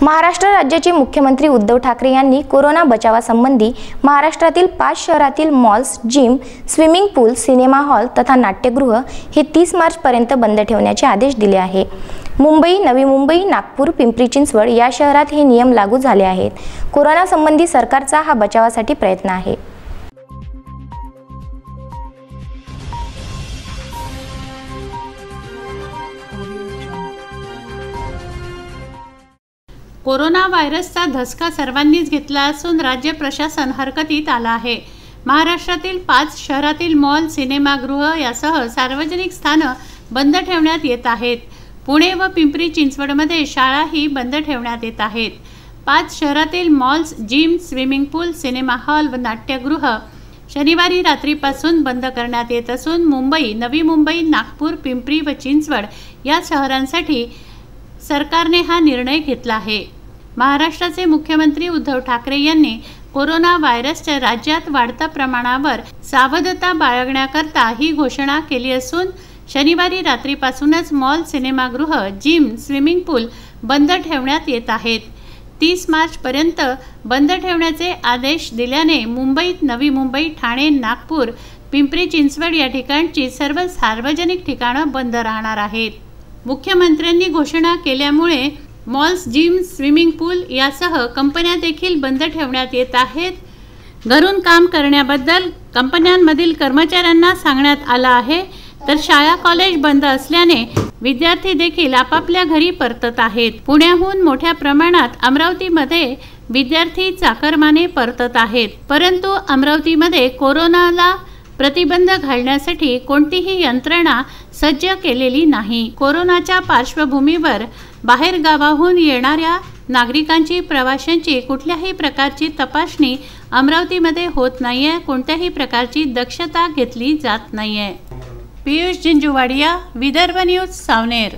महाराष्ट्र राज्याचे मुख्यमंत्री उद्धव ठाकरे यांनी कोरोना बचावासंबंधी महाराष्ट्रातील 5 शहरातील मॉल्स, जिम, स्विमिंग पूल, सिनेमा हॉल तथा नाट्यगृह हे 30 मार्च पर्यंत बंद ठेवण्याचे आदेश दिले आहे। मुंबई, नवी मुंबई, नागपूर, पिंपरी चिंचवड या शहरात हे नियम लागू झाले आहेत। कोरोना संबंधी सरकारचा हा बचावासाठी प्रयत्न आहे। कोरोना व्हायरसचा धसका सर्वांनीच घेतला असून राज्य प्रशासन हरकतीत आला आहे। महाराष्ट्रातील 5 शहरातील मॉल, सिनेमागृह यासह सार्वजनिक स्थानं बंद ठेवण्यात येत आहेत। पुणे व पिंपरी चिंचवडमध्ये शाळाही बंद ठेवण्यात येत आहेत। 5 शहरातील मॉल्स, जिम, स्विमिंग पूल, सिनेमा हॉल व नाट्यगृह शनिवारी रात्रीपासून बंद करण्यात येत असून मुंबई, नवी मुंबई, नागपूर, पिंपरी व चिंचवड या शहरांसाठी सरकारने हा निर्णय घेतला आहे। महाराष्ट्राचे मुख्यमंत्री उद्धव ठाकरे यांनी कोरोना व्हायरसच्या राज्यात वाढत्या प्रमाणावर सावधता बाळगण्याकरता ही घोषणा केली असून शनिवारी रात्रीपासूनच मॉल, सिनेमागृह, जिम, स्विमिंग पूल बंद ठेवण्यात येत आहेत। 30 मार्च पर्यंत बंद ठेवण्याचे आदेश दिल्याने मुंबईत, नवी मुंबई, ठाणे, नागपूर, पिंपरी चिंचवड या ठिकाणची सर्व सार्वजनिक ठिकाणं बंद राहणार आहेत। मुख्यमंत्र्यांनी घोषणा केल्यामुळे मॉल्स, जिम, स्विमिंग पूल यासह कंपन्या देखील बंद ठेवण्यात येत आहेत। घरून काम करण्याबद्दल कंपन्यांमधील कर्मचाऱ्यांना सांगण्यात आलं आहे, तर शाळा कॉलेज बंद असल्याने विद्यार्थी देखील आपापल्या घरी परतत आहेत। पुण्याहून मोठ्या प्रमाणात अमरावतीमध्ये विद्यार्थी चाकरमाने परतत आहेत, परंतु अमरावतीमध्ये कोरोनाला प्रतिबंध घालण्यासाठी कोणतीही यंत्रणा सज्ज केलेली नाही। कोरोनाच्या पार्श्वभूमीवर बाहेर गावाहून येणाऱ्या नागरिकांची, प्रवाशांची कुठल्याही प्रकारची तपासणी अमरावतीमध्ये होत नाहीये। कोणत्याही प्रकारची दक्षता घेतली जात नाहीये। पियुष जिंजुवाडिया, विदर्भ न्यूज, सावनेर।